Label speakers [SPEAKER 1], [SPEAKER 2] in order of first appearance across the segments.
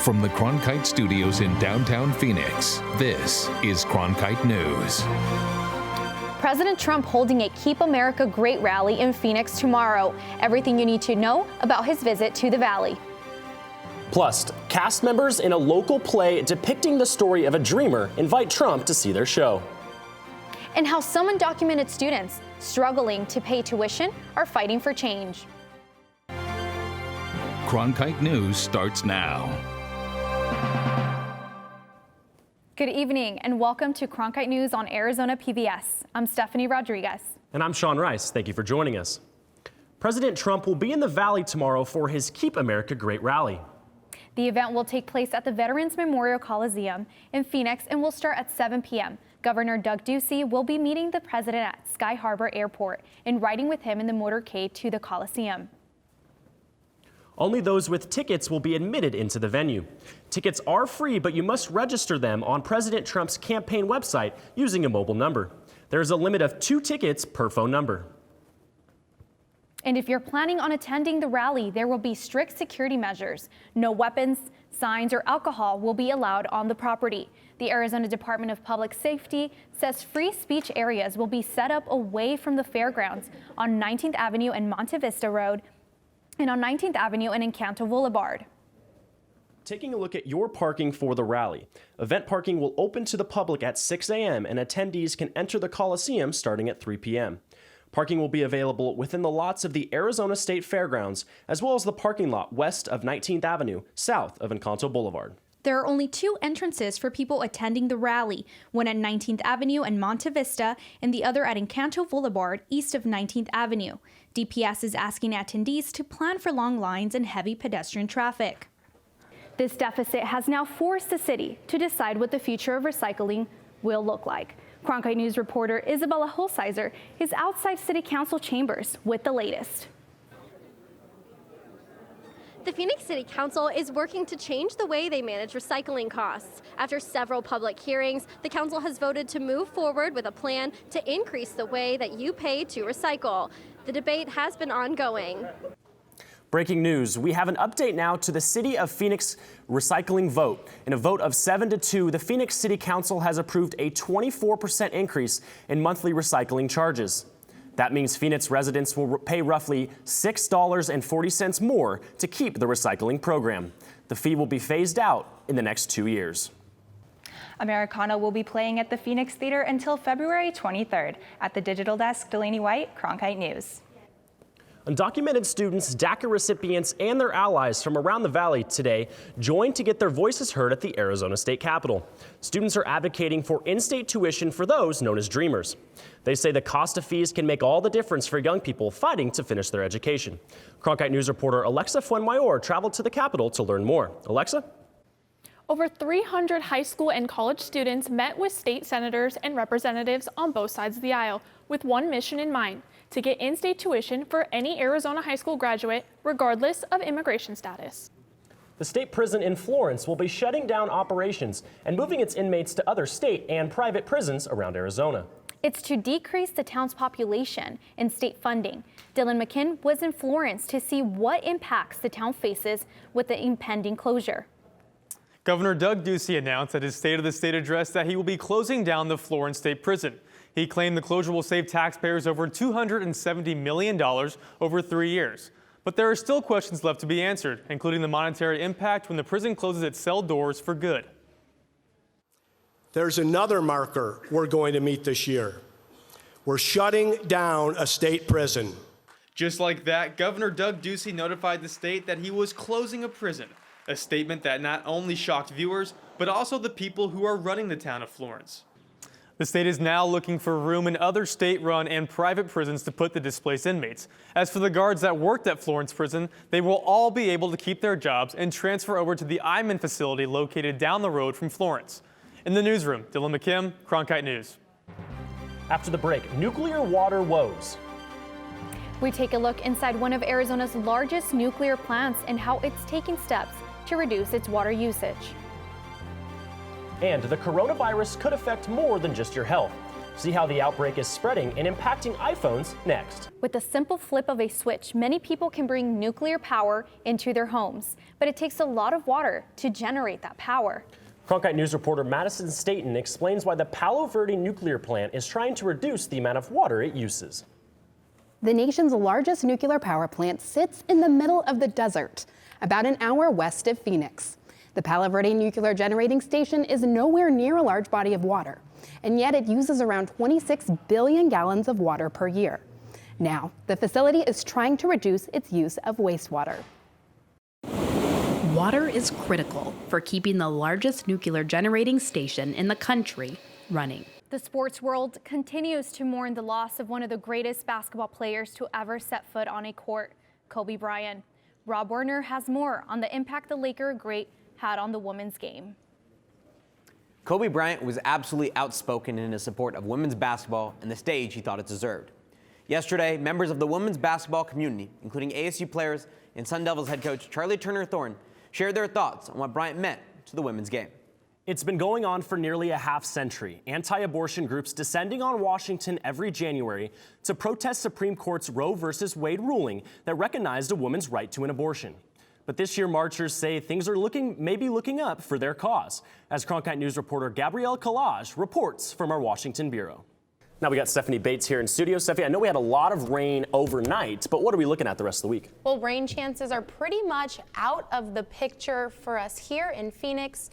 [SPEAKER 1] From the Cronkite studios in downtown Phoenix, this is Cronkite News.
[SPEAKER 2] President Trump holding a Keep America Great rally in Phoenix tomorrow. Everything you need to know about his visit to the Valley.
[SPEAKER 3] Plus, cast members in a local play depicting the story of a dreamer invite Trump to see their show.
[SPEAKER 2] And how some undocumented students struggling to pay tuition are fighting for change.
[SPEAKER 1] Cronkite News starts now.
[SPEAKER 2] Good evening and welcome to Cronkite News on Arizona PBS. I'm Stephanie Rodriguez.
[SPEAKER 3] And I'm Sean Rice. Thank you for joining us. President Trump will be in the Valley tomorrow for his Keep America Great rally.
[SPEAKER 2] The event will take place at the Veterans Memorial Coliseum in Phoenix and will start at 7 p.m. Governor Doug Ducey will be meeting the president at Sky Harbor Airport and riding with him in the motorcade to the Coliseum.
[SPEAKER 3] Only those with tickets will be admitted into the venue. Tickets are free, but you must register them on President Trump's campaign website using a mobile number. There is a limit of 2 tickets per phone number.
[SPEAKER 2] And if you're planning on attending the rally, there will be strict security measures. No weapons, signs, or alcohol will be allowed on the property. The Arizona Department of Public Safety says free speech areas will be set up away from the fairgrounds on 19th Avenue and Monte Vista Road, and on 19th Avenue and Encanto Boulevard.
[SPEAKER 3] Taking a look at your parking for the rally. Event parking will open to the public at 6 a.m. and attendees can enter the Coliseum starting at 3 p.m. Parking will be available within the lots of the Arizona State Fairgrounds, as well as the parking lot west of 19th Avenue, south of Encanto Boulevard.
[SPEAKER 4] There are only 2 entrances for people attending the rally, one at 19th Avenue and Monte Vista, and the other at Encanto Boulevard, east of 19th Avenue. DPS is asking attendees to plan for long lines and heavy pedestrian traffic.
[SPEAKER 2] This deficit has now forced the city to decide what the future of recycling will look like. Cronkite News reporter Isabella Holsizer is outside City Council chambers with the latest.
[SPEAKER 5] The Phoenix City Council is working to change the way they manage recycling costs. After several public hearings, the council has voted to move forward with a plan to increase the way that you pay to recycle. The debate has been ongoing.
[SPEAKER 3] Breaking news, we have an update now to the City of Phoenix recycling vote. In a vote of 7-2, the Phoenix City Council has approved a 24% increase in monthly recycling charges. That means Phoenix residents will pay roughly $6.40 more to keep the recycling program. The fee will be phased out in the next 2 years.
[SPEAKER 6] Americana will be playing at the Phoenix Theater until February 23rd. At the digital desk, Delaney White, Cronkite News.
[SPEAKER 3] Undocumented students, DACA recipients, and their allies from around the Valley today joined to get their voices heard at the Arizona State Capitol. Students are advocating for in-state tuition for those known as Dreamers. They say the cost of fees can make all the difference for young people fighting to finish their education. Cronkite News reporter Alexa Fuenmayor traveled to the Capitol to learn more. Alexa?
[SPEAKER 7] Over 300 high school and college students met with state senators and representatives on both sides of the aisle with one mission in mind: to get in-state tuition for any Arizona high school graduate, regardless of immigration status.
[SPEAKER 3] The state prison in Florence will be shutting down operations and moving its inmates to other state and private prisons around Arizona.
[SPEAKER 2] It's to decrease the town's population and state funding. Dylan McKinn was in Florence to see what impacts the town faces with the impending closure.
[SPEAKER 8] Governor Doug Ducey announced at his State of the State address that he will be closing down the Florence State Prison. He claimed the closure will save taxpayers over $270 million over 3 years. But there are still questions left to be answered, including the monetary impact when the prison closes its cell doors for good.
[SPEAKER 9] There's another marker we're going to meet this year. We're shutting down a state prison.
[SPEAKER 8] Just like that, Governor Doug Ducey notified the state that he was closing a prison, a statement that not only shocked viewers, but also the people who are running the town of Florence. The state is now looking for room in other state-run and private prisons to put the displaced inmates. As for the guards that worked at Florence Prison, they will all be able to keep their jobs and transfer over to the Iman facility located down the road from Florence. In the newsroom, Dylan McKim, Cronkite News.
[SPEAKER 3] After the break, nuclear water woes.
[SPEAKER 2] We take a look inside one of Arizona's largest nuclear plants and how it's taking steps to reduce its water usage.
[SPEAKER 3] And the coronavirus could affect more than just your health. See how the outbreak is spreading and impacting iPhones next.
[SPEAKER 2] With the simple flip of a switch, many people can bring nuclear power into their homes, but it takes a lot of water to generate that power.
[SPEAKER 3] Cronkite News reporter Madison Staten explains why the Palo Verde nuclear plant is trying to reduce the amount of water it uses.
[SPEAKER 10] The nation's largest nuclear power plant sits in the middle of the desert, about an hour west of Phoenix. The Palo Verde nuclear generating station is nowhere near a large body of water, and yet it uses around 26 billion gallons of water per year. Now, the facility is trying to reduce its use of wastewater.
[SPEAKER 11] Water is critical for keeping the largest nuclear generating station in the country running.
[SPEAKER 2] The sports world continues to mourn the loss of one of the greatest basketball players to ever set foot on a court, Kobe Bryant. Rob Werner has more on the impact the Laker great had on the women's game.
[SPEAKER 12] Kobe Bryant was absolutely outspoken in his support of women's basketball and the stage he thought it deserved. Yesterday, members of the women's basketball community, including ASU players and Sun Devils head coach Charlie Turner-Thorne, shared their thoughts on what Bryant meant to the women's game.
[SPEAKER 3] It's been going on for nearly a half-century. Anti-abortion groups descending on Washington every January to protest Supreme Court's Roe v. Wade ruling that recognized a woman's right to an abortion. But this year, marchers say things are maybe looking up for their cause, as Cronkite News reporter Gabrielle Collage reports from our Washington bureau. Now we got Stephanie Bates here in studio. Stephanie, I know we had a lot of rain overnight, but what are we looking at the rest of the week?
[SPEAKER 13] Well, rain chances are pretty much out of the picture for us here in Phoenix,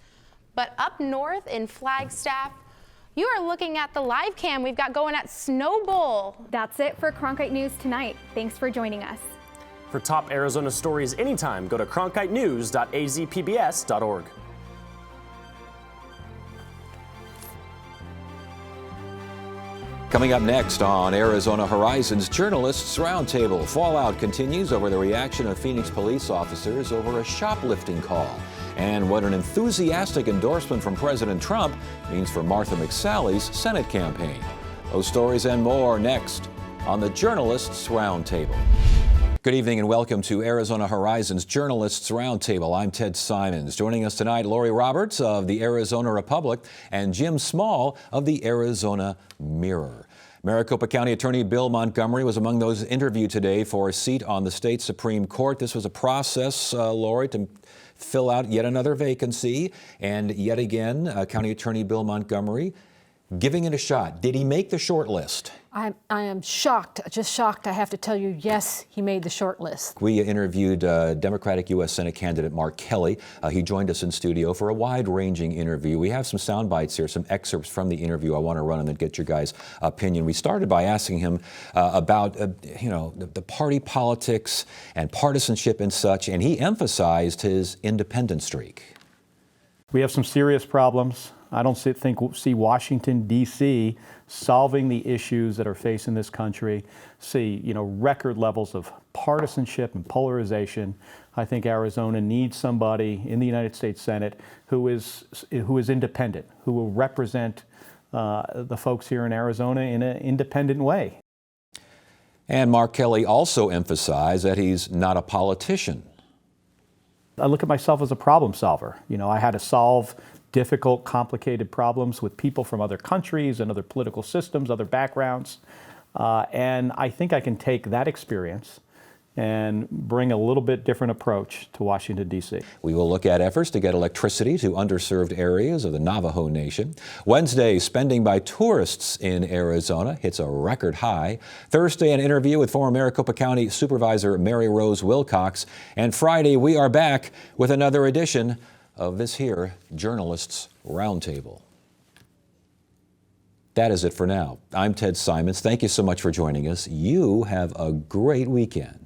[SPEAKER 13] but up north in Flagstaff, you are looking at the live cam we've got going at Snow Bowl.
[SPEAKER 2] That's it for Cronkite News tonight. Thanks for joining us.
[SPEAKER 3] For top Arizona stories anytime, go to cronkitenews.azpbs.org.
[SPEAKER 14] Coming up next on Arizona Horizon's Journalists Roundtable, fallout continues over the reaction of Phoenix police officers over a shoplifting call, and what an enthusiastic endorsement from President Trump means for Martha McSally's Senate campaign. Those stories and more next on the Journalists Roundtable. Good evening and welcome to Arizona Horizon's Journalists Roundtable. I'm Ted Simons. Joining us tonight, Lori Roberts of the Arizona Republic and Jim Small of the Arizona Mirror. Maricopa County Attorney Bill Montgomery was among those interviewed today for a seat on the state Supreme Court. This was a process, Lori, to fill out yet another vacancy. And yet again, County Attorney Bill Montgomery giving it a shot. Did he make the short list?
[SPEAKER 15] I am shocked, just shocked, I have to tell you, yes, he made the short list.
[SPEAKER 14] We interviewed Democratic U.S. Senate candidate Mark Kelly. He joined us in studio for a wide-ranging interview. We have some sound bites here, some excerpts from the interview I want to run and then get your guys' opinion. We started by asking him about, the party politics and partisanship and such, and he emphasized his independent streak.
[SPEAKER 16] We have some serious problems. I don't see Washington, D.C. solving the issues that are facing this country. See, record levels of partisanship and polarization. I think Arizona needs somebody in the United States Senate who is independent, who will represent the folks here in Arizona in an independent way.
[SPEAKER 14] And Mark Kelly also emphasized that he's not a politician.
[SPEAKER 16] I look at myself as a problem solver. I had to solve difficult, complicated problems with people from other countries and other political systems, other backgrounds. And I think I can take that experience and bring a little bit different approach to Washington, D.C.
[SPEAKER 14] We will look at efforts to get electricity to underserved areas of the Navajo Nation. Wednesday, spending by tourists in Arizona hits a record high. Thursday, an interview with former Maricopa County Supervisor Mary Rose Wilcox. And Friday, we are back with another edition of this here Journalists Roundtable. That is it for now. I'm Ted Simons. Thank you so much for joining us. You have a great weekend.